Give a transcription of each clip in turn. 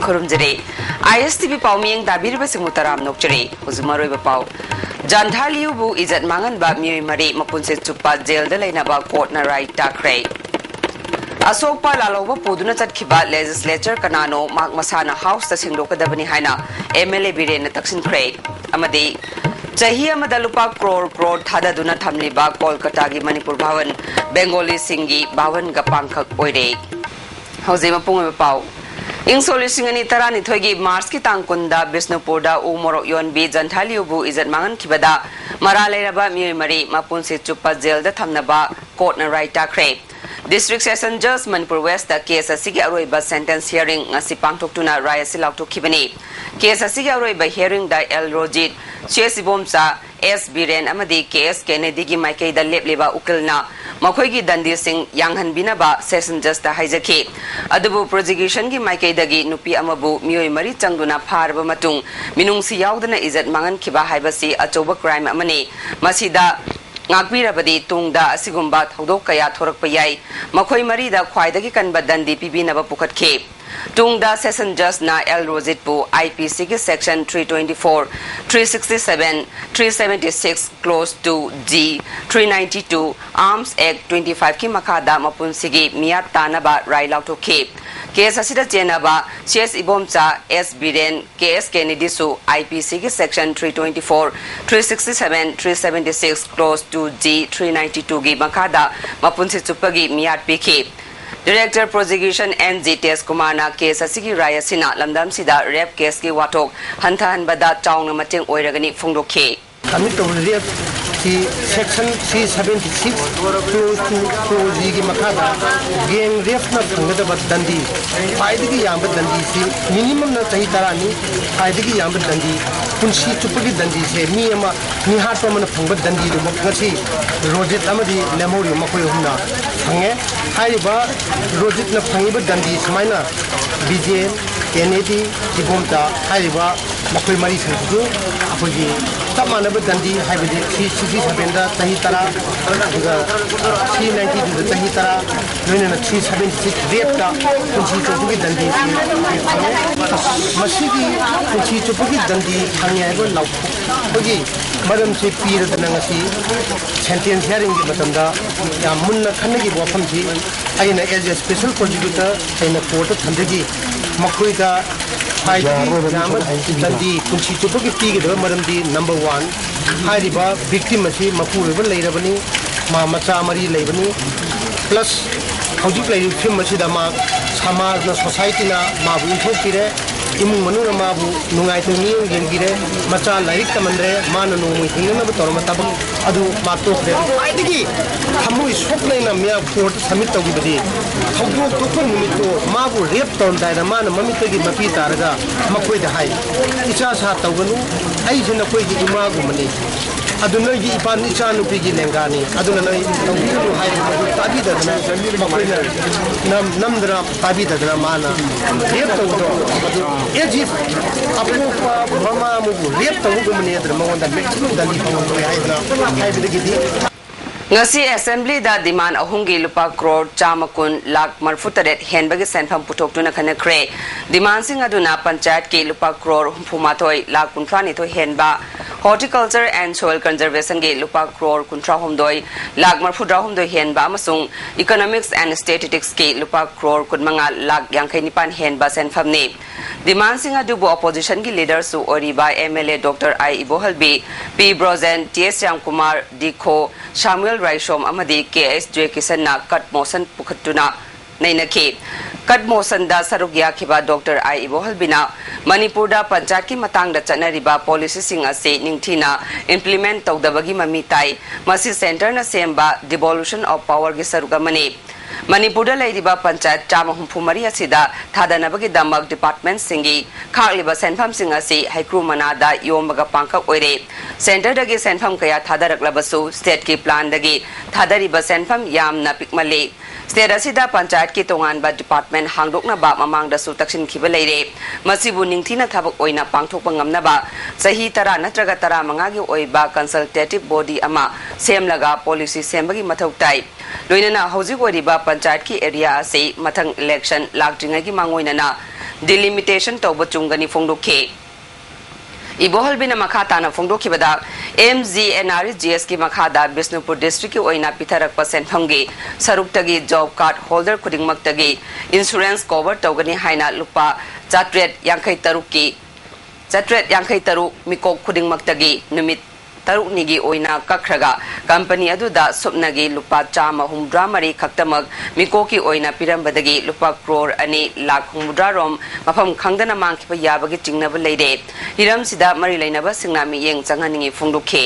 खुरुमजरे ISTV पाउमियंग दाबिरबा सिंगुतराम नोकचरे हुजुमरोइबा पाउ जानथालियुबु इजत मांगनबा मियोय मरे मपुनसे चुप्पा जेलदा लेनाबा कोर्टना right टाखरे अशोकपा लालोबा पुदुना चटखिबा legislature कनानो माक मसाना house ता सिंगदोकदबनी हाइना MLA बिरेन तक्सिनख्रे अमदि चाही अमदा लुपा क्रोर थादादुना थमलिबा कोलकाता की मणिपुर भवन बेंगोली सिंगी भवन गा पांखक ओइरे हौजे मपुंग पाउ इंग सोलिसिंगनी तरानिथोगी मार्च की तांकुंदा बिष्णुपुरदा उमोरो योनबी जंथालियुबु इजत मांगन खिबदा मरा लेरबा मियोय मरी मपुनसे चुप्पा जेलदा थमनबा कोर्टना right टाखरे District Session Judge Manipur West the case asigi aroiba sentence hearing ngasi pangthoktuna rai asi laukthokibani case asigi aroiba hearing da El Rojit Chesibomsa S Biren amadi case Kennedy gi Michael da lepleba ukilna makhoi gi dandi sing yanghan binaba session judge da haijaki adubu prosecution gi Michael da gi nupi amabu mioi mari changduna pharba matung minungsi yaudana izat mangan khiba haibasi achoba crime amani masida ngakbirabadi tungda asigumba thodok kaya thorakpa yai makhoi marida khwaidagi kanba dandi pibinaba pukhatke tungda session judge na El Rojit pu IPC ki section 324 367 376 clause 2 G 392 Arms Act 25 ki makada mapunsigi miyat tanaba rai lautokhe case asida jenaba CS Ibomcha S Biren KS Kennedy su IPC ki section 324 367 376 clause 2 G 392 gi makada mapunsi chupagi miyat pikhe Director Prosecution NGTS Kumana case asigi raya sina lamdam sida rape case ki watok hanthan bada chaung mateng oiragani phungdokhe Kami to rape ki section 376 to G ki makada gang rape na phungda bad dandi faide ki yam bad dandi si minimum na tahi tarani faide ki yam bad dandi punsi chupagi dandi se mi ama ni hat pa man phungba dandi do ngasi Rojit amadi lemori makoi humna phange haiba Rojit na phangiba dandi samaina BJN Kennedy Ibomta haiba makoi mari sanju apogi tamana ba dandi haibadi 367 da tahi tara aduga 392 da tahi tara noina 376 rape da kunchi chopugi dandi masigi kunchi chopugi dandi phangi haiba lau bogi madam se pira da ngasi sentence hearing gi matamda ya munna khanagi wafam ji aina as a special prosecutor aina court thandagi makoi da Dandi kunci cuba kita gitu, madam di number 1, hari ba victim masih mapu level lain rabani, macam mari lain rabani, plus hujung lain film masih dah sama na society na mabu info kira, imung manu na mabu nungai tu ni yang kira, macam lain kamandre mana nungai tinggal na betul mata bu, adu matu kira. Ada lagi, kamu isok lain na mia court samit tahu gitu, hujung tu pun mito mabu rape tahun dah mana mami tu gitu mapi taraga. Makoi dah hai, icha sah tahu kan? Ayi jenak koi di imah gumani. Adunai di ipan icha nupi di lenggani. Adunai tahu tu hai, tapi dah na makoi na nam dera tapi dah na mana. Lihat tahu tu. Ejip apa mama mugu lihat tahu gumani ada mahu dah maximum dah lihat tahu hai dah hai begitu di. ngasi assembly da demand ahungi lupa crore chamakun lak marfutaret henbagi senpham putoktuna khanakre demand sing aduna panchayat ki lupa crore humathoi lak kuntrani to henba horticulture and soil conservation ge lupa crore kuntra homdoi lak marfutra homdoi henba amasung economics and statistics ki lupa crore kunmanga lak yangkai nipan henba senpham ne demand sing adubu opposition ki leader su oriba MLA Dr. I Ibohalbi P Brozen TS Kumar Dikho Samuel Raishom amadi KS Kisan na cut motion pukhatuna nainaki cut motion da sarugya khiba Dr. I Ibohalbina Manipur da panchayat ki matang da chanariba policy sing ase ningthina implement tawdabagi mamitai masi center na semba devolution of power gi sarugamani Manipur da laidiba panchayat chama humphumari asida thadanabagi damak department singi khakliba senpham sing ase haikru manada yombaga pangkak oire center dagi senpham kaya thadaraklabasu state ki plan dagi thadariba senpham yamna pikmale state asida panchayat ki tongan ba department hangdokna ba mamang da su taksin khiba leire masibu ningthina thabak oina pangthokpa ngamna ba sahi tara natraga tara manga gi oiba consultative body ama semlaga policy sembagi mathau tai loinana hauji oiba panchayat ki area ase mathang election lakjinga gi mangoina na delimitation tawba chungani phongdokhe Ibohalbina Makhatana Fongdokibada MGNRGS ki Makhada Bisnupur District ki oina pitharak percent hamgi Saruktagi job card holder kudingmaktagi insurance cover tawgani haina lupa Chatret Yankai Taruki Chatret Yankai Taru Mikok kudingmaktagi numit Taruk nigi oina kakraga company aduda subnagi lupa chama humdra mari khaktamak mikoki oina pirambadagi lupa crore ani lakh humdra rom mafam khangdana mangkhiba yabagi chingnaba leide hiram sida mari leinaba singna mi yeng changhaningi phungdukhe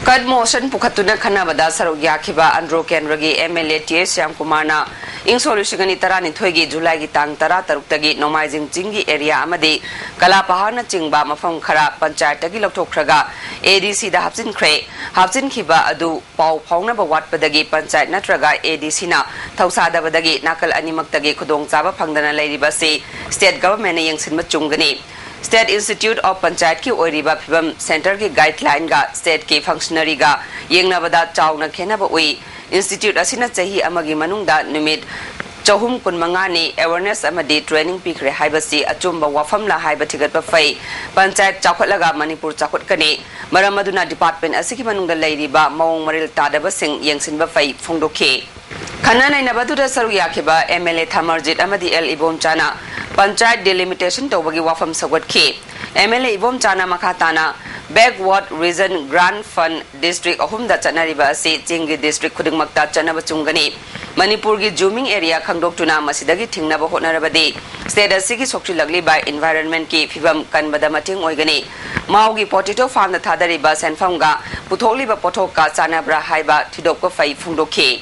Kad motion pukhatuna khanabada saruk yakhiba Andro Kenragi MLA TS Syam Kumarna ing solution tarani thoigi July gi tang tara taruktagi Nomaijing Jingi area amadi Kalapahana Jingba mafam khara panchayat tagi lokthokraga ADC da hapjin khiba adu pau phongna ba watpadagi panchayat natraga ADC na thausa da badagi nakal animaktagi khudong chaba phangdana leiriba se state government na yengsinma chungani State Institute of Panchayat ki oiriba phibam center ki guideline ga state ki functionary ga yengna bada chawna khena ba ui institute asina chahi amagi manungda numit chahum kunmanga ni awareness amadi training pikre haibasi achumba wafam la haiba thigat ba fai panchayat chakhotlaga Manipur chakhot kani maramaduna department asiki manungda leiriba maung maril tadaba sing yengsin ba fai phongdokhe khana nai nabadu saru yakhiba MLA Thamarjit amadi L Ibom Chana Panchayat delimitation tawbagi wafam sagwat ke MLA Ibom Chana Makhatana backward region grant fund district ahumda chanariba ase Chingi district khudingmakta chanaba chungani Manipur gi zooming area khangdoktuna masidagi thingnaba hotnarabadi state asigi sokri lagli by environment ki phibam kanbada mating oigani maugi potato farm na thadariba senfam ga putholiba pothok ka chanabra haiba thidok ko fai phungdokhe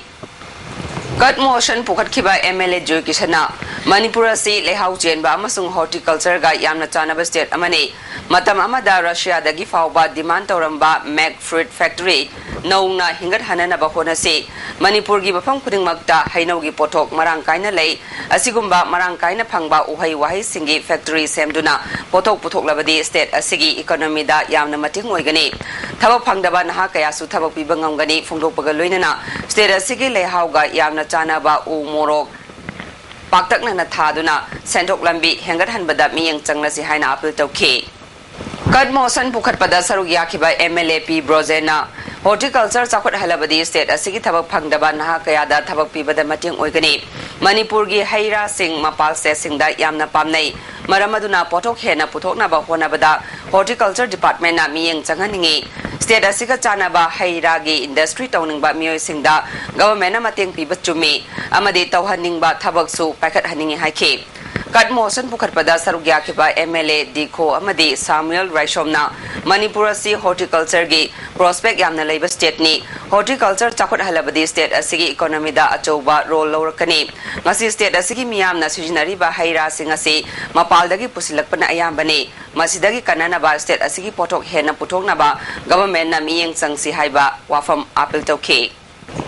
Cut motion Pukatkiba MLA Joy Kishana Manipura si lehau chen ba amasung horticulture ga yamna chanaba state amani matam amada Russia dagi fawba demand toramba mag fruit factory nauna hingat hanana ba hona se Manipur gi bafam khuding magta hainau gi pothok marang kaina lei asigumba marang kaina phangba uhai wahai singi factory semduna pothok puthok labadi state asigi economy da yamna mating oigani thabak phangdaba naha kaya su thabak pi bangamgani phungdokpaga loinana state asigi lehau ga yamna chanaba u morok Paktakna na thaduna sentok lambi hengat hanbada miyang changna si haina apil tawkhe Kad motion pukhatpada saruk yakhiba MLA P Brozena horticulture chakhot halabadi state asigi thabak phangdaba naha kayada thabak pibada mating oigani Manipur gi haira sing mapal se singda yamna pamnai maramaduna pothok hena puthokna ba honabada horticulture department na miyang changhaningi state asiga chanaba haira gi industry tawning ba miyoi singda government na mateng piba chumi amadi tawhaning ba thabak su paikhat haningi haikhe Kat motion pukhatpada saruk yakhiba MLA Dikho amadi Samuel Raishomna Manipur si horticulture gi prospect yamna leiba state ni horticulture chakhot halabadi state asigi economy da achoba role lawrakani ngasi state asigi miyamna sujinari ba haira singasi mapaldagi pusilakpana ayambani masidagi kanana ba state asigi pothok hena puthokna ba government na miyeng changsi haiba wafam appeal tawkhe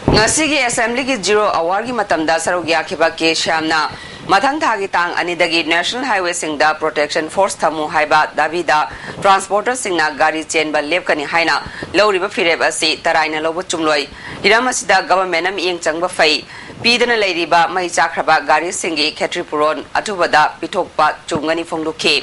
ngasigi assembly gi 0 hour gi matamda saruk yakhiba ke shamna Mathang thagi tang anidagi national highway singda protection force thamu haiba davida transporter singna gari chain ba lepkani haina loriba fireb asi taraina lobu chumloi hiramasida government am ing changba fai pidana leiriba mai chakraba gari singi khetripuron atubada pithokpa chungani phongdokhe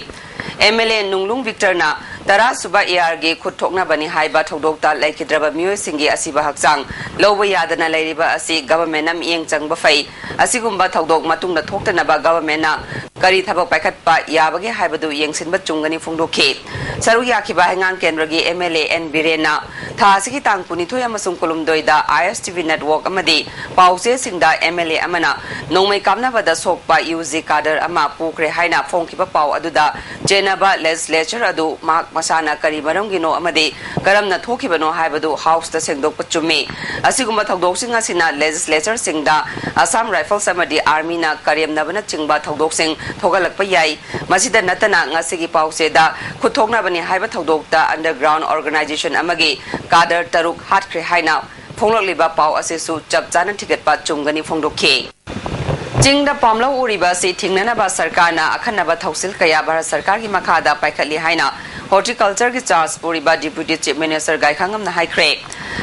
MLA Nunglung Victor na Tara Suba ARG Kuthokna Bani Haiba Thodokta Laikidraba Myoy Singi Asiba Hakchang Loba Yadana Lairiba Asi Government Nam Iyeng Changba Fai Asigumba Thodok Matungna Thoktanaba Government na Kari Thabak Paikhatpa Yabagi Haibadu Yengsinba Chungani Phongdokhe Saru Yakhiba Hangang Kenragi MLA N Birena Tha Asigi Tangpuni Thoy amasung Kolumdoida ISTV Network amadi Pause Singda MLA amana Nongmai Kamnabada Sokpa UZ Kader ama Pukre Haina Phongkiba Pau aduda Jenaba legislature adu mak masana kari marangino amadi karamna thokibano haibadu house ta sengdok pachumi asiguma thodok sing asina legislature singda Assam Rifles amadi army na karyam nabana chingba thodok sing thogalakpa yai masida natana ngasigi pause da khuthokna bani haiba thodok ta underground organization amagi kader taruk hatkre haina phonglokliba pau asesu chapchana ticket pa chungani phongdokhe Jingda Pamlo Uriba si Tingnana ba Sarkana Akanaba Thausil Kaya Bharat Sarkar ki Makhada Paikhatli haina horticulture ki charge Uriba Deputy Chief Minister Gaikhangam na haikre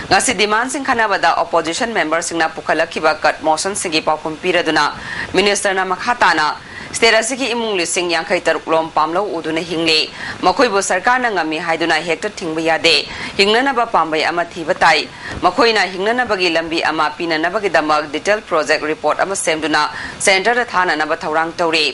ngasi demand sing khanabada opposition member singna pukhalakhiba cut motion singi pakum piraduna minister na makhatana state asigi imung lising yangkai taruk lom pamlo uduna hingle makoi bo sarkar na ngami haiduna hekta thingba yade hingnana ba pambai ama thiba tai makoi na hingnana bagi lambi ama pinana bagi damak detail project report ama semduna center da thana na ba thaurang tawre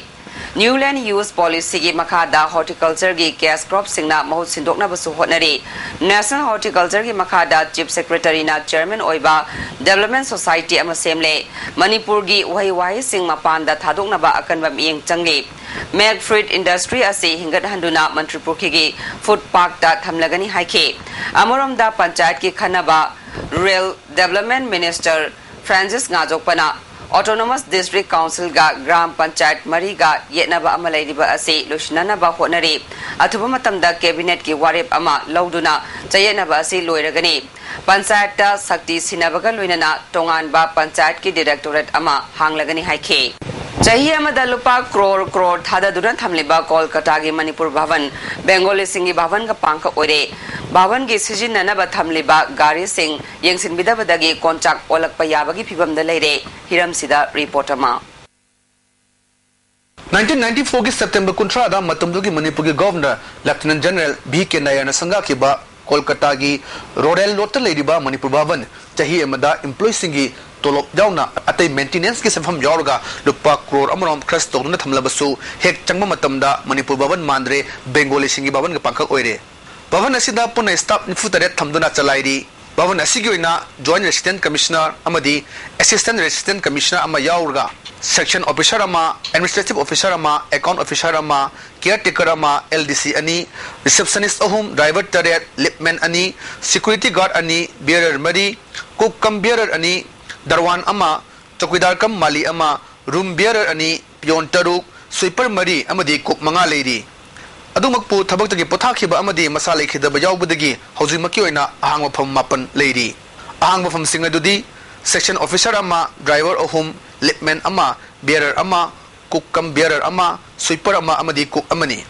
New Land Use Policy ki makada horticulture ki cash crop singna mahut sindokna basu hotnari National Horticulture ki makada Chief Secretary na Chairman oiba Development Society ama semle Manipur gi wai sing mapanda thadokna ba akanba mieng changle Meg Fruit Industry ase hingat handuna Mantripur ki food park da thamlagani haike amorom da panchayat ki khanaba Rural Development Minister Francis Ngajokpana Autonomous District Council ga Gram Panchayat Mariga Yetnaba Amalai Riba Ase Lushnana Ba Honari Atuba Matamda Cabinet ki Warip Ama Lauduna Jayanaba Ase Loiragani Panchayat ta Sakti Sinabaga Luinana Tongan Ba Panchayat ki Directorate Ama Hanglagani Haike Jahi Amada Lupa crore Thada Duran Thamliba Kolkata gi Manipur Bhavan Bengali Singi Bhavan ga Panka Ore Bhavan gi Sijin Nanaba Thamliba Gari Singh Yengsin Bidabadagi Konchak Olak Payabagi Pibam the Lady Hiram Sida reporter ma 1994 ki September kuntra da matumdu ki Manipur ki Governor Lieutenant General B.K. Nayana Sangha ki ba Kolkata gi Royal Lotte Lady ba Manipur Bhavan Jahi Amada employee singi tolop jauna atay maintenance ki safam yorga lupa crore amarom crash tokna thamlabasu hek changma matamda Manipur Bhavan mandre Bengali singi Bhavan ga pangkak oire Bhavan asida puna staff nifutare thamduna chalairi Bhavan asigi oina Joint Resident Commissioner amadi Assistant Resident Commissioner ama yaurga Section Officer ama Administrative Officer ama Account Officer ama Caretaker ama LDC ani Receptionist ahum Driver taret Lipman ani Security Guard ani Bearer mari Cook cum Bearer ani Darwan ama Chokidar kam Mali ama Room Bearer ani Pion taruk Sweeper mari amadi cook manga lady Adumakpu thabagtagi pothakiba amadi masala khidaba yawbudagi hawjimaki oina ahangwa pham mapan lady ahangwa pham singa dudi section officer ama driver ahum lipman ama bearer ama cook kam bearer ama sweeper ama amadi cook amani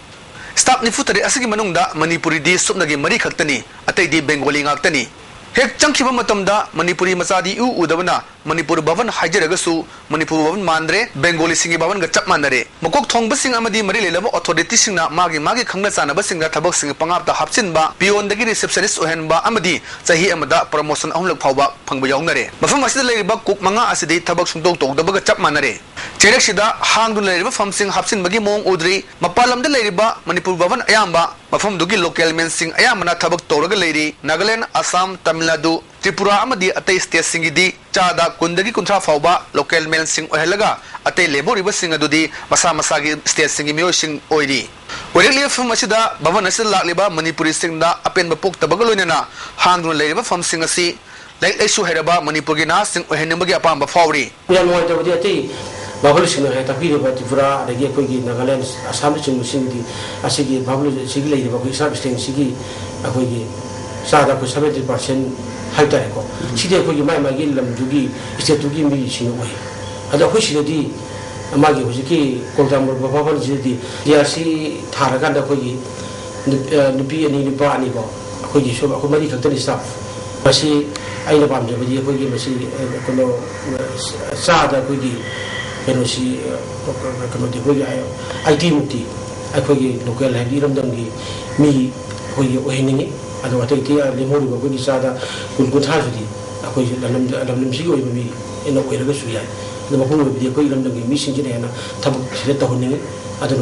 staff ni futari asigi manungda Manipuri di subnagi mari khaktani atai di Bengali ngaktani hek changkhiba matamda Manipuri masadi u udabana Manipur Bhavan hajaragasu Manipur Bhavan mandre Bengali singi Bhavan ga chap manare makok thongba sing amadi mari lelaba authority singna magi khangna chana ba singna thabak sing pangap ta hapchin ba pion dagi receptionist ohen ba amadi chahi amada promotion ahumlak phawba phangba yawnare mafam asida leiriba kuk manga asidi thabak sungtong tongda ba ga chap manare cherek sida hangdu leiriba famsing hapchin bagi mong udri mapalamda leiriba Manipur Bhavan ayamba mafam dugi local men sing ayamana thabak toraga leiri Nagaland Assam Tamil Nadu Tripura amadi atay state singidi chada kundagi kuntra fawba local men sing ohelaga atay labor riba sing adudi masa masagi state singi mio sing oiri oirli fam asida Bhavan asida lakliba Manipuri sing da apen bapok tabagaloina hangdun leiriba fam sing asi like isu heraba Manipur gi na sing ohenimagi apamba fawri ya no tabadi atay Bablu sing ha tapi riba Tripura adagi kogi Nagaland Assam sing di asigi bablu sigi leiriba ko sab sting sigi akogi sada ko 70% haitare ko side ko gi mai gi lam dugi state dugi mi sing oi ada ko side di amagi ko ki koltam Bhavan jidi ya si thara kan da ko gi nupi ani ni ba ani ko ko gi so ko mari khantani staff masi aina pam je bi ko gi masi ko no sada ko gi keno si keno di ko gi IT muti ko gi local handi ram dam gi mi ko gi ohiningi ado atay tiya limori ko gi sada kun thajudi ako lam sigi oi mi eno ko iraga suya na ko bi ko iram dangi mi sing jina tab sire ta hunni ado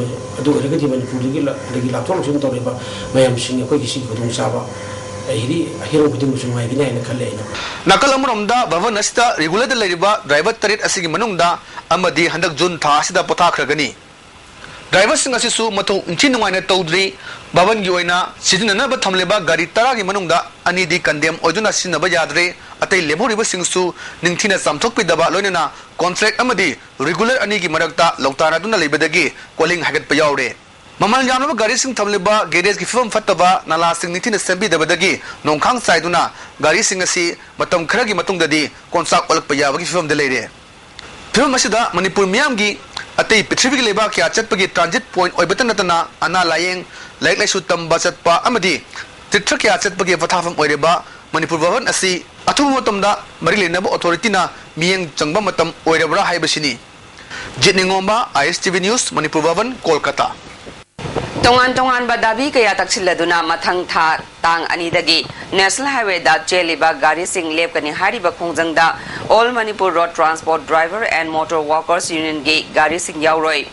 iraga di man puri gi la tolo sun to ba mayam sing ko gi sing ko dum saba hiri hero ko dum sun mai gi na khalle ina nakal amramda Bhavan asita regular da leriba driver tarit asigi manungda amadi handak June tha asida pothakragani driver sing asisu mato inchi nungaina tawdri Bhavan gi oina sidinana ba thamleba gari tara gi manungda ani di kandem oiduna sinaba yadre atay leboriba singsu ningthina samthokpi daba loinana contract amadi regular ani gi marakta lautana duna lebadagi calling hagat pa yawre mamal yamna gari sing thamleba garage gi firm fataba nala sing ningthina sambi dabadagi nongkhang saiduna gari sing asi matam khara gi matungdadi contract olak pa yabagi firm de leire firm asida Manipur miyam gi atay Pacific leba kya chatpagi transit point oibatan natana ana layeng like lai su tamba chatpa amadi titra kya chatpagi vathafam oireba Manipur Bhavan asi athubu matamda mari lenaba authority na miyeng changba matam oirabra haibasini Jitningomba ISTV News Manipur Bhavan Kolkata. Tongan badabi kaya taksilladuna mathang tha tang anidagi National Highway da cheliba gari sing lep kani hariba khongjangda All Manipur Road Transport Driver and Motor Workers Union ge gari sing yauroi.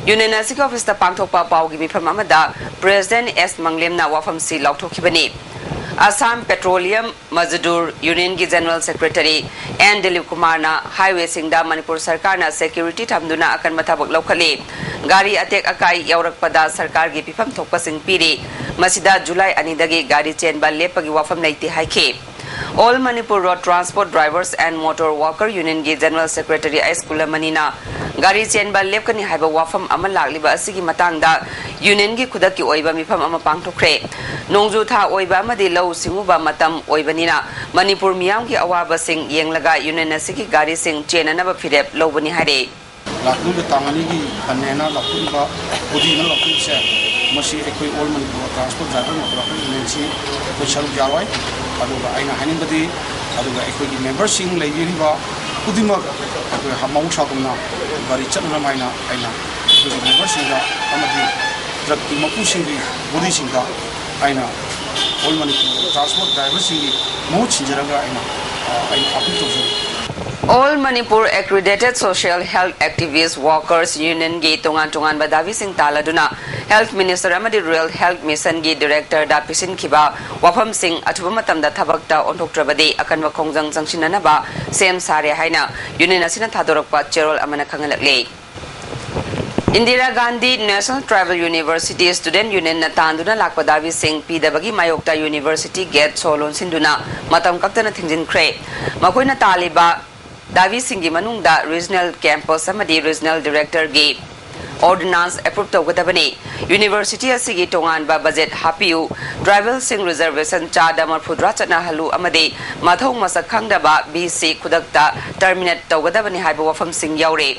Union Asik Office da pangthokpa paugi mifam amada President S Manglemna wafam si laukthokibani. Assam Petroleum Mazdur Union ki General Secretary N Dilip Kumar na highway singda Manipur Sarkar na security thamduna akan mathabak laukhali gari atek akai yaurakpada sarkar gi pifam thokpa sing piri masida July anidagi gari chenba lepagi wafam naiti haike. All Manipur Road Transport Drivers and Motor Worker Union gi General Secretary S Kulamanina gari chenba lepkani haiba wafam ama lagliba asigi matangda union gi khudaki oiba mifam ama pangthokre nongju tha oiba amadi lau singuba matam oibanina Manipur miyam gi awaba sing yenglaga union asigi gari sing chenanaba firep lobani hare laklu de tangani gi anena laklu ba odi na laklu se masi ekoi all Manipur transport driver motor union si ko chalu jawai aduga aina hanin badi aduga ekoi gi member sing leiri ba udima ko hamau shagumna gari chatna maina aina ko member sing da amadi drug ki mapu sing gi bodi sing da aina all Manipur transport driver sing gi mo chinjaraga aina appeal to All Manipur Accredited Social Health Activist Workers Union gi tongan badawi sing taladuna Health Minister amadi Rural Health Mission gi Director da pisin khiba wafam sing athuba matamda thabakta onthoktrabadi akan wakhongjang jangsinana ba sem sare haina union asina thadorakpa cherol amana khangalakle Indira Gandhi National Tribal University Student Union na tanduna lakpadawi sing pidabagi mayokta University Gate solon sinduna matam kaktana thingjin kre makoina taliba Davi Singhi Manungda Regional Campus Samadi Regional Director Gi Ordinance approved Togadabani University Asigi Tongan ba budget Hapiu Tribal Sing Reservation Chadamar Pudrachana Halu Amadi Mathong Masakhangda ba BC Kudakta terminate Togadabani Haiba Wafam Sing Yaure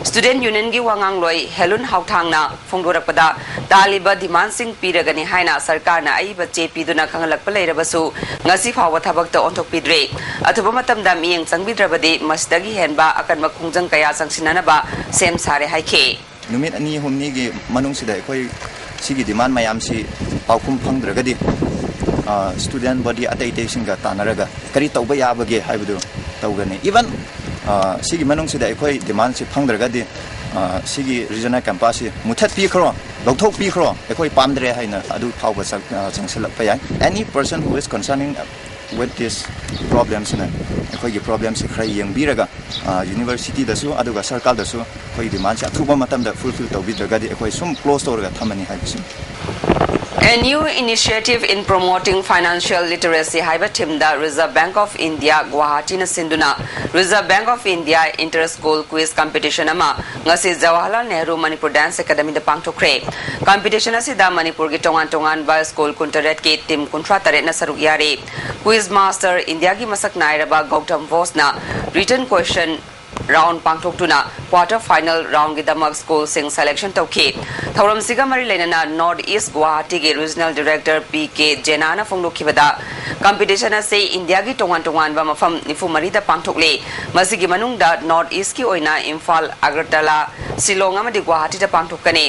Student Union gi wangang loi Helun Hauthangna Phongdorakpada Taliba demand sing piragani haina sarkar na aiba chepi duna khangalakpa leirabasu ngasi phawa thabakta onthok pidre athuba matamda miyeng changbidrabadi masdagi henba akan makhungjang kaya sangsinana ba sem sare haike numit ani humni gi manung sida ekoi sigi demand mayam si paukum phangdragadi student body atai singa tanaraga kari tauba yabage haibudu taugani even sigi manung sida ekoi demand si phangdragadi sigi regional campus muthat pi khro gauthok pi khro ekoi pamdre haina adu phauba changsilak pa yai any person who is concerning with this problems na ekoi gi problems khra yeng biraga university da su aduga sarkal da su koi demand cha thuba matam da fulfill tawbidragadi ekoi sum close torga thamani haibisim A new initiative in promoting financial literacy haiba timda Reserve Bank of India Guwahati na sinduna Reserve Bank of India Inter-School Quiz Competition ama ngasi Jawaharlal Nehru Manipur Dance Academy da pangthokre competition asida Manipur gi tongan ba school kuntaret ki team kuntra tare na saruk yare Quiz Master India gi masak nairaba Gautam Bose na written question round pangthoktuna quarter final round gi damak school sing selection tawki thoram siga mari lenana North East Guwahati gi regional director PK Jenana phongdokhibada competition ase India gi tongan ba mafam nifu mari da pangthokle masigi manungda North East ki oina Imphal Agartala Shillong amadi Guwahati da pangthokani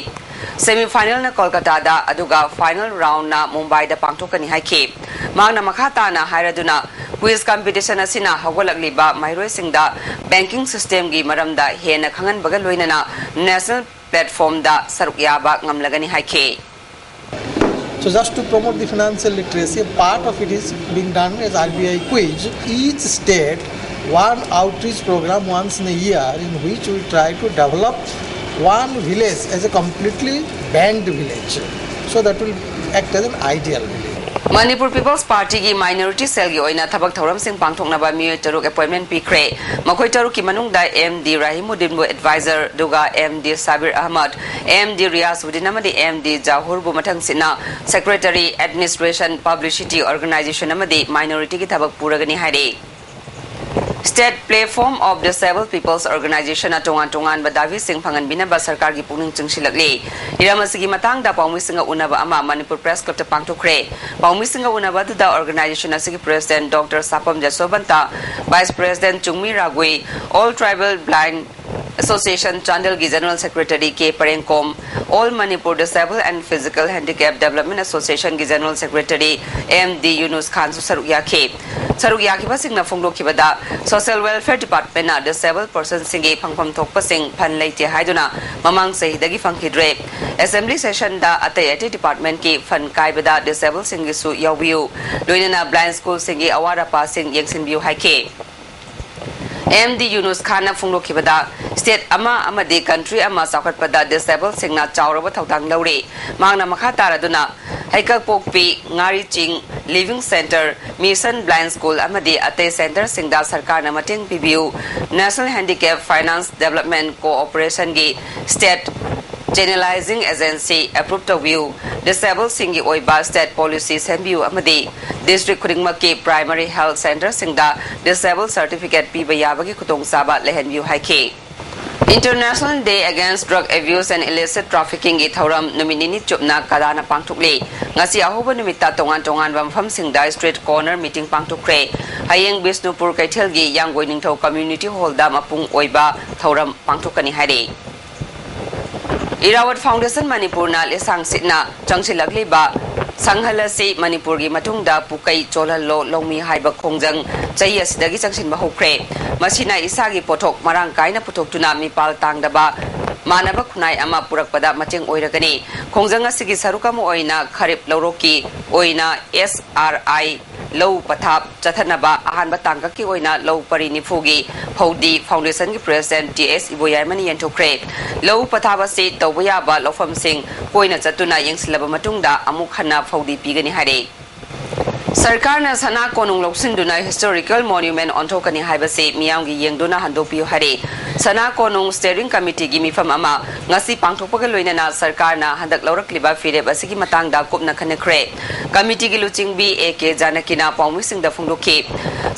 semi final na Kolkata da aduga final round na Mumbai da pangthokani haike magna makhata na hairaduna quiz competition asina hawalakli ba mairoi singda banking system gi maramda hena khangan baga loinana national platform da sarukya ba ngamlagani haike So just to promote the financial literacy, part of it is being done as RBI quiz. Each state one outreach program once in a year in which we try to develop one village as a completely banked village. So that will act as an ideal village. Manipur People's Party ki minority cell gi oina thabak thoram sing pangthokna ba mi taruk appointment pikre makhoi taruk ki manung da MD Rahimuddin bu advisor duga MD Sabir Ahmad MD Riyasuddin amadi MD Jahur bu mathang sina secretary administration publicity organization amadi minority ki thabak puragani haire State Platform of Disabled People's Organization atongan badawi sing phangan binaba sarkar gi pungning chungsilakle iramasigi matang da paumi singa unaba ama Manipur Press Club ta pangthokre paumi singa unaba da organization asigi president Dr. Sapam Jasobanta Vice President Chungmi Ragui All Tribal Blind Association Chandel gi General Secretary K Parengkom, All Manipur Disabled and Physical Handicap Development Association gi General Secretary MD Yunus Khan su saruk yakhe. Saruk yakhiba singna phongdok khibada Social Welfare Department na disabled persons singi phangpham thokpa sing phan leite haiduna mamang sahidagi phangkhidre. Assembly session da atay department ki phan kaibada disabled singi su yawiu. Loinana blind school singi awara pa sing yengsin biu haike. MD Yunus Khan na phunglo khibada state ama amadi country ama sakhat pada disabled singna chawraba thawdang laure mangna makha taraduna haikak pokpi ngari ching living center mission blind school amadi ate center singda sarkar na mating pibiu National Handicap Finance Development Cooperation gi state Generalizing Agency approved the view disabled singi oiba state policy senview amadi district khudingmaki primary health center singda disabled certificate piba yabagi khutong saba lehen view haike. International Day Against Drug Abuse and Illicit Trafficking gi thoram numinini chupna kadana pangthukle ngasi ahoba numita tongan bampham singda street corner meeting pangthukre hayeng Bisnupur Kaithel gi Yanggoi Ningthau community hall da mapung oiba thoram pangthukani haire. Irawat Foundation Manipur na lesang sitna changsilakli ba sanghalasi Manipur gi matungda pukai cholalo longmi haiba khongjang chai asidagi changsin ba hokre masina isagi pothok marang kaina pothok tuna mipal tangdaba manaba khunai ama purakpada macheng oiragani khongjang asigi sarukam oina kharip loroki oina SRI low pathap chathanaba ahanba tangaki oina low parini phugi Phodi Foundation ki president TS Iboyamani yentokre low pathaba se tawya ba lofam sing koina chatuna yengsilaba matungda amuk khana Phodi pigani hare Sarkar na sana konung loksinduna historical monument ontokani haibase miyamgi yengduna handopiyo hare sana konung steering committee gi mifam ama ngasi pangthokpaga loinana sarkar na handak laurakliba fireb asigi matangda kopna khanekre committee gi luching bi AK janakina pawmising da phungdokhi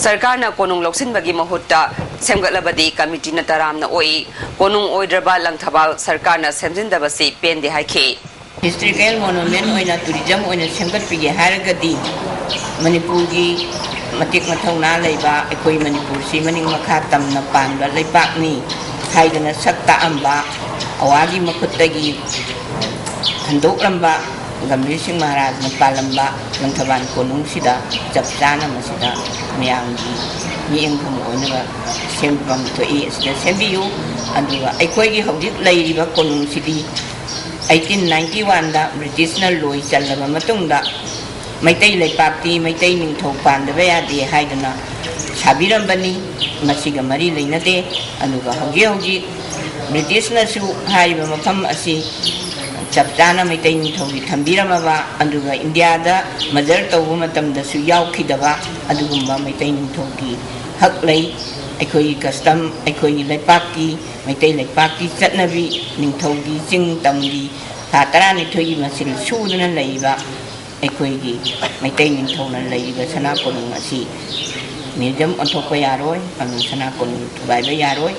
sarkar na konung loksinbagi mahutta semgatlabadi committee na taram na oi konung oidraba langthabal sarkar na semjindabasi pende haike historical monument oina tourism oina semgat pige haragadi Manipur gi matik mathongna leiba ekoi Manipur si maning makha tamna panba leipak ni haidana sakta amba awagi makuttagi handok lamba Gambir Singh Maharaj na palamba langthaban konung sida japjana masida miyanggi miyeng kham oina sembam thoi sida sembiu aduga ekoi gi hojik leiba konung sidi 1891 da British na loi chalaba matungda Maitai Leipati, Maitai Ningthau Pandaba yade haidana Sabirambani, Masiga Mari Lainade, Anuga Hogi, British na su haiba mafam asi Chaptana Maitai Ningthau Tambiramava, Anuga India da Mother Tawumatam da su Yaukidava, Adugumba Maitai Ningthau ki Haklay, Ekoi custom, Ekoi Leipaki, Maitai Leipaki, Chatnavi, Ningthau gi Jing Tamgi, Tatarani Toy Masil Sudana Laiba. Ekoigi Maitai Ningthau na leiba sana konung asi museum onthokpa yaroi anu sana konung thubaiba yaroi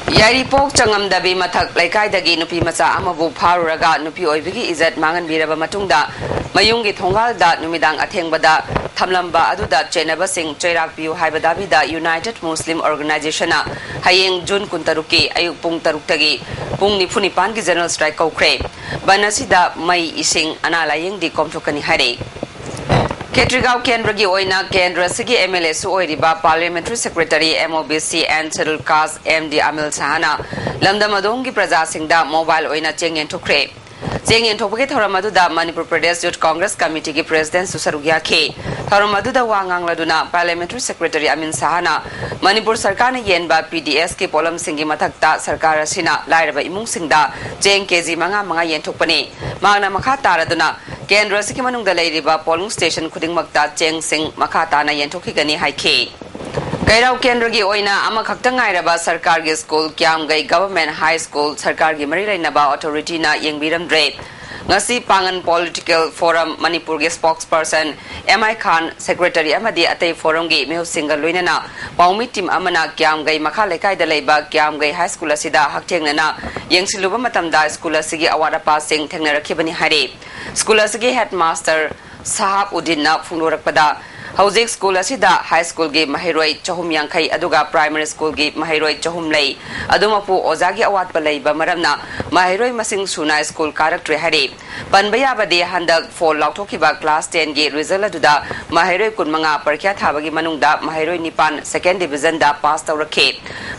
Yaripok changamdabi mathak laikaidagi nupi macha amabu pharuraga nupi oibigi izat mangan biraba matungda mayungi thongalda numidang athengbada thamlamba aduda chenaba sing chairak piu haibadabi da United Muslim Organization na hayeng June 13 ayuk pung taruk tagi pung nifuni pan gi general strike kokre banasida mai ising analayeng di komthokani hare Ketrigao Kendra gi oina Kendra sigi MLA su oiriba Parliamentary Secretary MOBC and Scheduled Caste MD Amil Sahana lamdamadongi praja singda mobile oina chengyen thokre chengyen thokpagi thoramadu da Manipur Pradesh Youth Congress Committee gi President Susarugya Khe thoramadu da wangang laduna Parliamentary Secretary Amin Sahana Manipur Sarkar na yenba PDS ke polam singi mathakta sarkar asina lairaba imung singda cheng kg manga yen thokpani mangna makha taraduna Kendra siki manungda leiriba polling station khudingmakta cheng sing makhata na yenthokigani haike Kairau Kendra gi oina ama khakta ngairaba sarkar gi school Kyamgai Government High School sarkar gi mari lainaba authority na yengbiramdre ngasi pangan political forum Manipur gi spokesperson MI Khan secretary amadi atei forum gi mehu singa loinana paumi team amana Kyamgai makha lekai da leiba Kyamgai High School asida haktengnana yengsiluba matamda school asigi awara pa sing thengna rakhibani hare School asigi headmaster Sahab Udin na phunglorakpada Hauzik school asida high school gi mahiroi chahum yangkai aduga primary school gi mahiroi chahum lei adumapu ozagi awat palai ba maramna mahiroi masing suna school karaktre hari panbaya bade handak for lauthoki ba class 10 gi result aduda mahiroi kunmanga parkya thabagi manungda mahiroi nipan second division da pass tawrakhe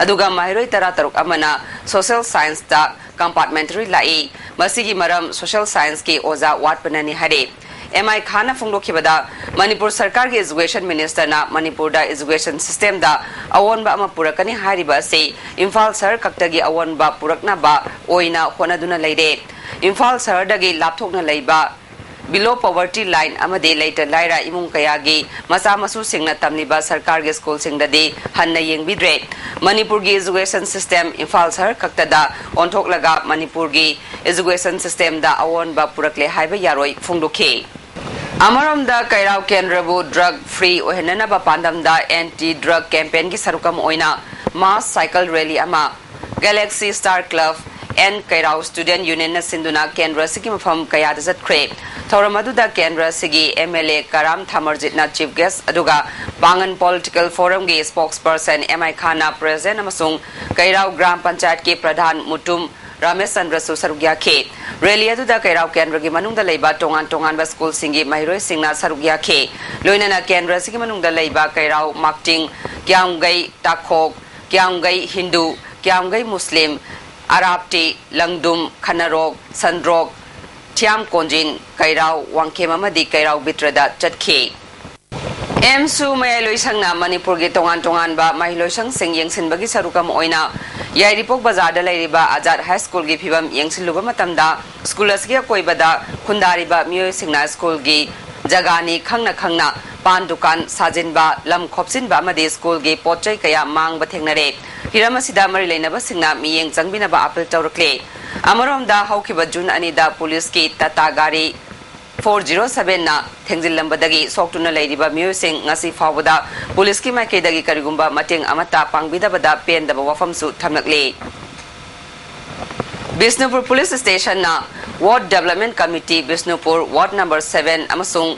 aduga mahiroi tara taruk amana social science da compartmentary lai masigi maram social science ki oza wat panani hari MI Khana Fungloki Bada Manipur Sarkar ki Education Minister na Manipur da education system da awon ba ama purakani hariba se Imphal Sar kaktagi awon ba purakna ba oina honaduna leide Imphal Sar dagi lapthokna leiba below poverty line amade later laira imung kayagi masa masu singna tamniba sarkar ge school singdadi hanna yengbidre Manipur gi education system Imphal Sar kaktada onthok laga Manipur gi education system da awon ba purakle haiba yaroi fungdokhe Amaram da Kairao Kendrabu drug free ohenana ba pandam da anti drug campaign ki sarukam oina mass cycle rally ama Galaxy Star Club and Kairao Student Union na sinduna Kendra sigi mafam kaya da zatkre Thoramadu da Kendra sigi MLA Karam Thamarjit na chief guest aduga Bangan Political Forum gi spokesperson MI Khana present amasung Kairao Gram Panchayat ki Pradhan Mutum Ramesh Chandra Sarugya Khe Rally aduda Kairao Kendra gi manungda leiba tongan ba school singi mahiroi singna Sarugya Khe loinana Kendra sigi manungda leiba Kairao Makting Kyamgai Takhok Kyamgai Hindu Kyamgai Muslim Arabti Langdum Khanarok Sandrok Thiam Konjin Kairao Wangkhem amadi Kairao Bitrada Chatkhe Emsu Mayaloi Sangna Manipur gi tongan ba Mahiloi Sang Sing Yengsin bagi sarukam oina Yairipok Bazar da Lairiba Azad High School gi phibam yengsiluba matamda school asgi koibada khundariba miyoi singna school gi jagani khangna pan dukan sajinba lam khopsinba amadi school gi potchai kaya mang ba thengnare hiramasida mari leinaba singna miyeng changbina ba apel tawrakle amaromda haukiba June ani da police ki tata gari 407 na Tengzil Lambadagi Soktuna Ladiba Musing Ngasi Fawada Police ki Makedagi Karigumba Mating Amata Pangbida Bada Pen the Wafam Suit Tamnakle Bisnupur Police Station na Ward Development Committee Bisnupur Ward number 7 Amasung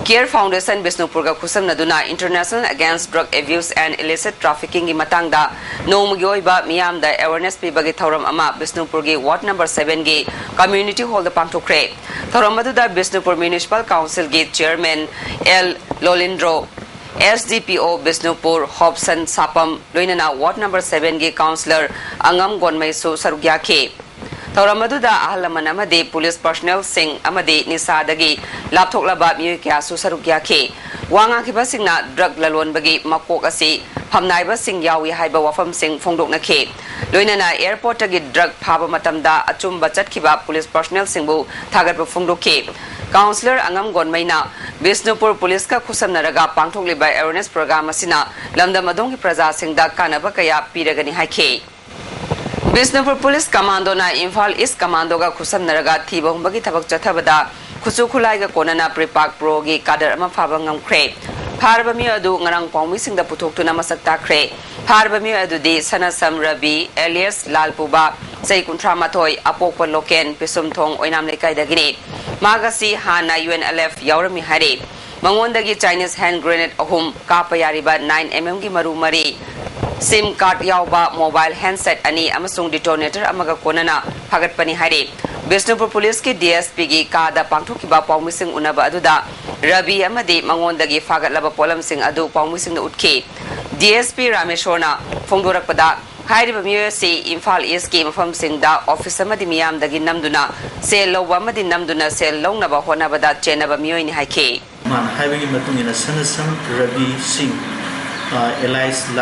Care Foundation Bisnupur ga khusam naduna International Against Drug Abuse and Illicit Trafficking gi matangda nomgi ba miyam da awareness pibagi thoram ama Bisnupur gi Ward number 7 gi community hall da pangthokre thoram aduda Bisnupur Municipal Council gi Chairman L Lolindro SDPO Bisnupur Hobson Sapam loinana Ward number 7 gi Councillor Angam Gonmai su sarugya khe Thoramadu ahalaman amade police personnel sing amade nisadagi lapthok laba miyoy kya susarugya khe wanga khiba singna drug lalon bagi makok asi phamnai ba sing yawi haiba wafam sing phongdokna khe loinana airport agi drug phaba matamda achumba chatkhiba police personnel singbu thagat ba phongdokhe Councillor Angam Gonmaina Bisnupur Police ka khusamnaraga pangthokliba awareness program asina lamdam adongi praja singda kanaba kaya piragani haikhe Bisnupur Police Commando na Imphal East Commando ga khusam naraga thiba humbagi thabak chathabada khusu khulai ga konana prepak pro gi kadar ama phaba ngamkhre pharba mi adu ngarang pawmi singda puthok tuna masak takre pharba mi adu di Sanasam Rabi alias Lalpuba sei kunthra mathoi apokpa loken pisum thong oinam lekai dagini magasi hana UNLF yaurami hari mangondagi Chinese hand grenade ahum kapayariba 9mm gi maru mari SIM card yauba mobile handset ani amasung detonator amaga konana phagat pani hari Bisnupur Police ki DSP gi kada pangthokiba pawmising unaba aduda Rabi amadi mangondagi phagat laba polam sing adu pawmising na utkhe DSP Rameshwarna phongdorakpada hairiba miyasi Imphal East ki mafam sing da office amadi miyam dagi namduna sel lowa amadi namduna sel longnaba honabada chenaba miyoini haikhe man haibagi matungina Sanasam Rabi Singh Elias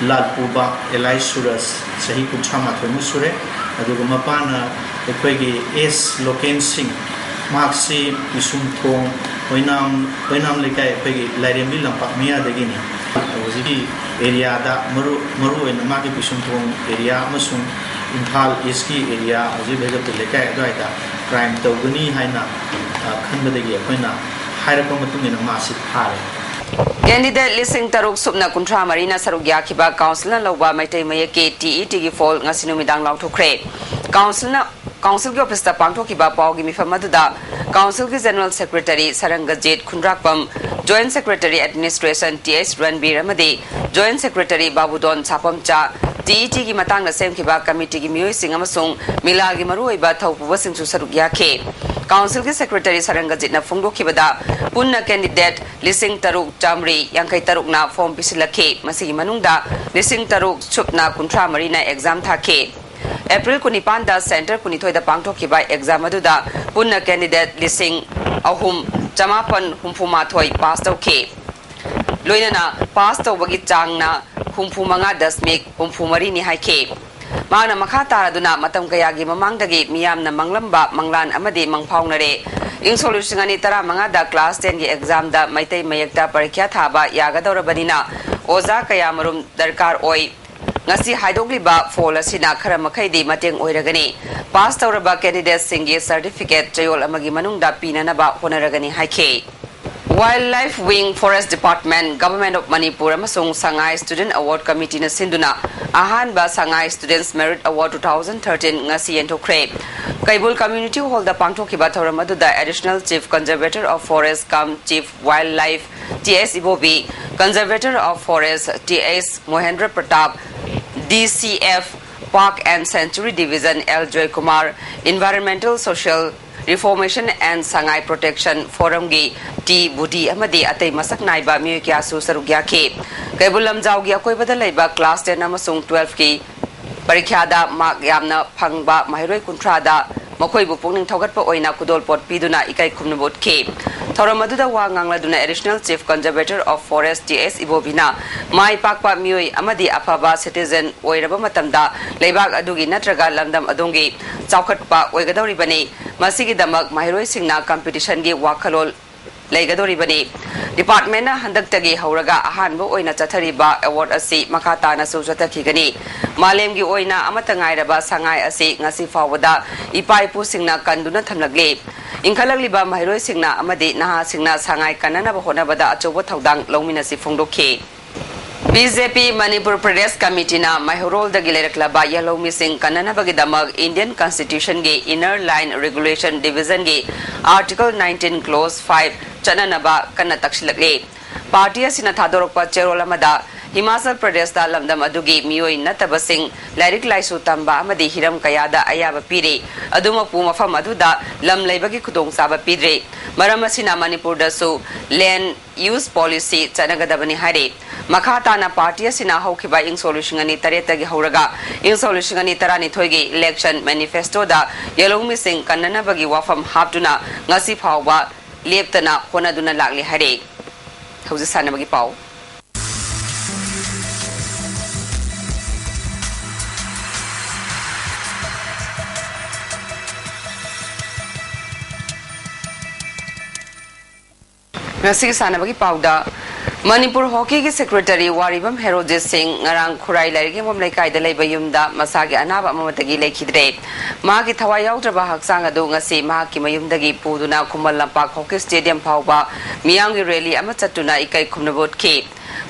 Lalpuba Elias Suras Sahi Kunchama Musure aduga mapana ekwegi S Loken Singh Maxi Isum Thong Oinam lekai ekwegi Lairembi Lampak Mia dagini Ozigi area da maru en magi Isum Thong area amasung Imphal East ki area ozi bhega lekai adoida crime tawgani haina khanbadagi akoina hairapa matungina masi phare Candidate listing taruk subna kuntra marina sarugya khiba council na loba maitai mayake TET gi fall ngasinu midang lauthokre council gi office ta pangthokiba pawgi mifam aduda council gi general secretary Sarangajit Khunrakpam Joint Secretary Administration TS Ranbir amadi Joint Secretary Babudon Chapamcha TET gi matang na sem khiba committee gi mioi sing amasung mila gi maru iba thaupu sing su saruk ya ke Council gi Secretary Sarangajit na phungdo khibada punna candidate lising taruk chamri yangkai taruk na form pisilakhe masi manungda lising taruk chupna kuntra mari na exam thake April kunipan da center kunithoi da pangthok khiba exam aduda punna candidate lising ahum chamapan humphuma thoi pass tawke loinana pass tawbagi changna humphumanga dasmik humphumari ni haike Mana makata aduna matam kayagi mamangdagi miyamna manglamba manglan amadi mangphawnare ing solution ani tara manga da class 10 gi exam da maitai mayakta parikya thaba yagadorabadina oza kayamarum darkar oi ngasi haidogliba fall asina khara makhaidi mateng oiragani pass tawraba candidate singi certificate chayol amagi manungda pinanaba honaragani haike Wildlife Wing Forest Department Government of Manipur amasung Sangai Student Award Committee na sinduna ahanba Sangai Students Merit Award 2013 ngasi entokre Kaibul Community Hall da pangthokiba thoram aduda Additional Chief Conservator of Forest cum Chief Wildlife TS Ibobi Conservator of Forest TS Mohendra Pratap DCF Park and Sanctuary Division L Joy Kumar Environmental Social Reformation and Sangai Protection Forum gi T Budi amadi atay masak naiba mi kya su sarugya ke Kaibulam jawgi akoi badalai ba class 10 amasung 12 ki parikya da mark yamna phangba mahiroi kuntra da makoi bu pungning thogat pa oina kudol pot piduna ikai khumnabot ke thoramadu wa ngangla duna Additional Chief Conservator of Forest TS Ibobina mai pakpa mioi amadi afaba citizen oiraba matamda leibak adugi natraga lamdam adongi chawkhatpa oigadori bani masigi damak mahiroi singna competition gi wakhalol Laigadori bani Department na handaktagi hauraga ahanbo oina chathariba award asi makata na sujathakigani malem gi oina amatangai raba sangai asi ngasi fawada ipai pu singna kanduna thamlagle ingkhalagliba mahiroi singna amadi naha singna sangai kanana ba hona bada achobo thaudang longmina si phongdokhe BJP Manipur Pradesh Committee na Mahurol da Gilerakla Yellow Missing Kanana Bagidamag Indian Constitution ge Inner Line Regulation Division ge Article 19 Clause 5 Chananaba Kanatakshilakle Party asina thadorokpa cherolamada Himachal Pradesh da lamdam adugi mioi natabasing Lyric Laisu tamba amadi hiram kayada ayaba pire aduma pu mafam aduda lam laibagi khudong saba pidre maram asina Manipur da su land use policy chanagadabani hare Makata na party asina haukiba ing solution ani taretagi hauraga ing solution ani tarani thoigi election manifesto da Yellow Missing kanana bagi wafam haptuna ngasi phawba leptana honaduna lagli hare hauji sana bagi pau Ngasi sana bagi pau da Manipur Hockey gi Secretary Waribam Herojit Singh ngarang khurai lairgi mom laikai da leiba yumda masagi anaba mamatagi leikhidre magi thawai yaudraba haksang adu ngasi mahaki mayumdagi puduna Khumal Lampak Hockey Stadium phawba miyangi rally ama chatuna ikai khumnabot ke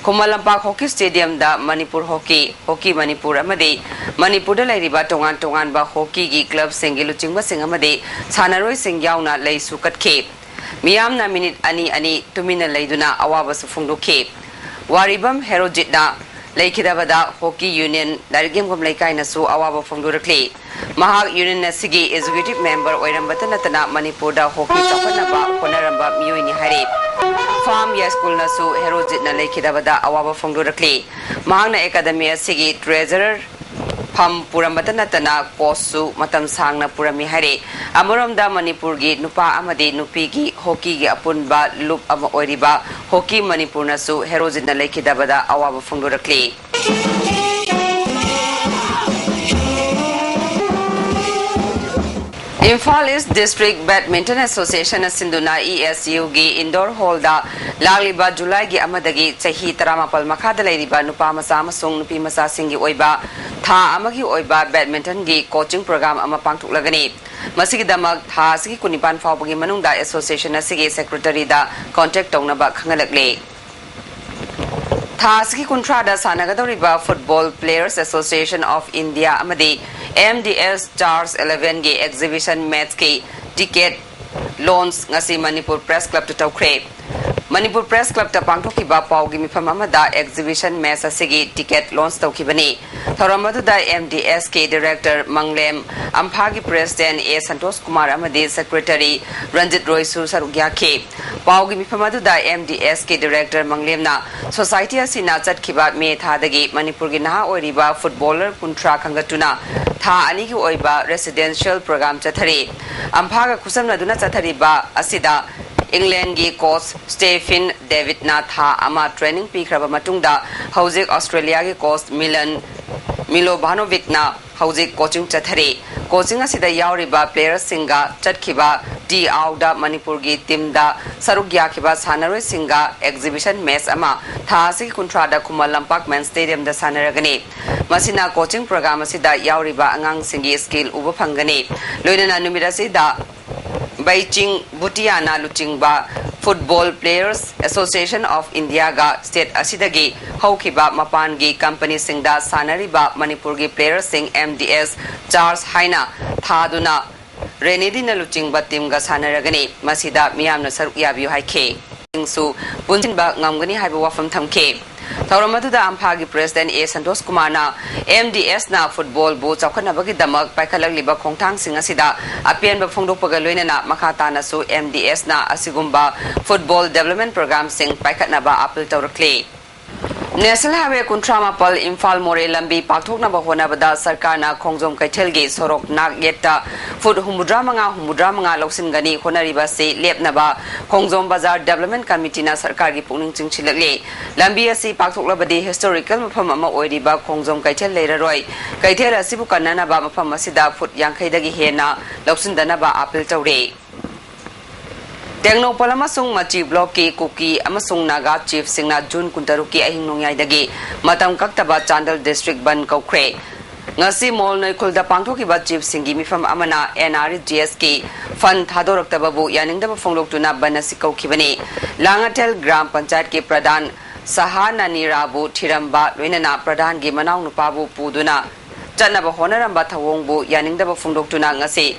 Khumal Lampak Hockey Stadium da Manipur Hockey Manipur amadi Manipur da lairiba tongan ba hockey gi club singi luchingba sing amadi sanaroi sing yauna lei sukat ke Miyamna minute ani tumina laiduna awaba su phungdokhe Waribam Herojit na laikidabada Hockey Union dargim gom laikai na su awaba phungdorakle Mahak Union na sigi executive member oirambata natana Manipur da hockey chapanaba honaramba miyoi ni hare Farm ya school na su Herojit na laikidabada awaba phungdorakle Mahak na academy sigi treasurer Pam Puramata Natana Kosu Matam Sangna Purami Hare Amuramda Manipur gi Nupa Amadi Nupi gi Hockey gi Apunba Loop Ama Oiriba Hockey Manipur Nasu Herojit na Laikidabada Awaba Phungdorakle Imphal East District Badminton Association Sinduna ESU gi Indoor Hall da Lagliba July gi Amadagi Chahi Taramapal Makhada Lairiba Nupa Masa Amasung Nupi Masa Singi Oiba Tha Amagi Oiba Badminton gi coaching program ama pangthuklagani Masigidamak Tha Sigi Kunipan Fawbagi Manungda Association Asigi Secretary da contact tawnaba khangalakle Tha Sigi Kuntrada Sanagadoriba Football Players Association of India Amadi MDS Stars 11 gi exhibition match ki ticket loans ngasi Manipur Press Club to tawkre Manipur Press Club ta pangthokiba paugi mifam amada exhibition match asigi ticket launch tawkibani thoramadu da MDSK director Manglem Amphagi president A Santosh Kumar amadi secretary Ranjit Roy su sarugya ke paugi mifam adu da MDSK director Manglem na society asina chatkhiba me thadagi Manipur gi naha oiriba footballer kuntra khangatuna tha ani gi oiba residential program chathari Amphaga khusamna duna chathari ba asida England gi coach Stephen David na tha ama training pi khraba matungda hojik Australia gi coach Milovanovic na hojik coaching chathari coaching asida yauriba players singa chatkhiba D out da Manipur gi team da sarugya khiba sanaroi singa exhibition match ama tha si kuntra da Kumal Lampak Men Stadium da sanaragani masina coaching program asida yauriba angang singi skill uba phangani loinana numira sida Beijing Butiana Luchingba Football Players Association of India ga state asidagi haukiba mapangi company singda sanariba Manipur gi players sing MDS Charles Haina thaduna Renedina Luchingba team ga sanaragani masida miyamna saruk yabiu haike su punjinba ngamgani haiba wafam thamke Tauramadu da Amphagi President A Santosh Kumar na MDS na football bu chawkhanabagi damak paikhalag liba khongthang singa sida apian ba phongdokpaga loinana makhata na su MDS na asigumba football development program sing paikhatnaba appeal tawrakle National Highway Kuntramapal Imphal More Lambi Pakthokna Bahona Bada Sarkar na Khongjom Kaithelgi Sorok Nak Yetta Food Humudra Manga Loksin Gani Honariba Se Lepnaba Khongjom Bazar Development Committee na Sarkar gi Pungning Chingchilakle Lambi asi Pakthokla Badi Historical Mafam ama Oiriba Khongjom Kaithel Leiraroi Kaithel asibu kanana ba mafam asida foot Yankaidagi Hena Loksin Danaba Appeal Tawre Tengno palamasung machi block ki kuki amasung naga chief singna June kuntaruki ahing nongyai dagi matam kaktaba Chandal district ban kaukre ngasi mol noi khulda pangthoki ba chief singi mifam amana NRGS ki fund thadoraktaba bu yaningda fonglok tuna banasi kaukibani Langatel gram panchayat ki pradhan Sahanani Rabu Thiramba loinana pradhan gi manaw nupa bu puduna chanaba honaramba thawong bu yaningda fonglok tuna ngasi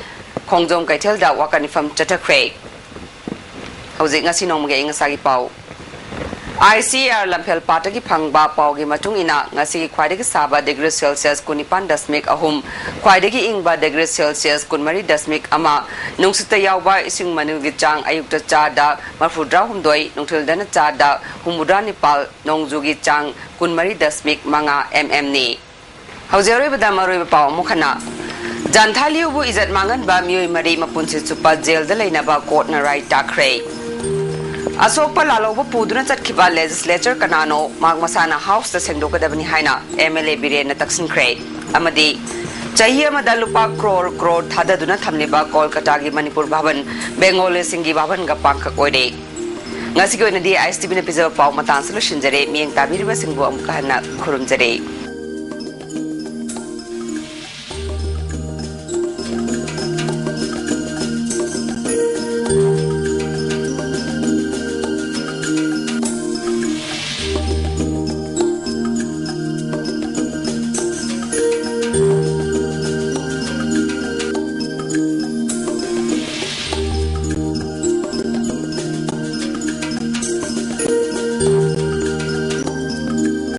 Khongjom Kaithel da wakanifam chatakre Hojik ngasi nongmage ingasagi pau ICR Lampel Pataki Pangba Pau gi matung ina ngasi khwaidagi saba degree Celsius kunipan dasmik ahum khwaidagi ingba degree Celsius kunmari dasmik ama nungsita yawba ising manu gi chang ayukta chada mafudra humdoi nungthildana chada humudra nipal nongjugi chang kunmari dasmik manga ni Hojere badamaroi pau mukhana Janthaliu bu izat mangan ba myoi mari mapunsi chupa jail da leina ba court na right takre Asok Palalo Puduna Kiba legislature Kanano Magmasana House the Sendokadabani Haina MLA Birena Taksin Cray Amadi Chahia Madalupa Crore Thadaduna Tamniba Kolkatagi Manipur Baban Bengal Singi Baban Gapak Ode Ngasiko in the ISTV episode of Pau Matan Solution Jere Ming Tabiri Singo Amkana Kurum Jere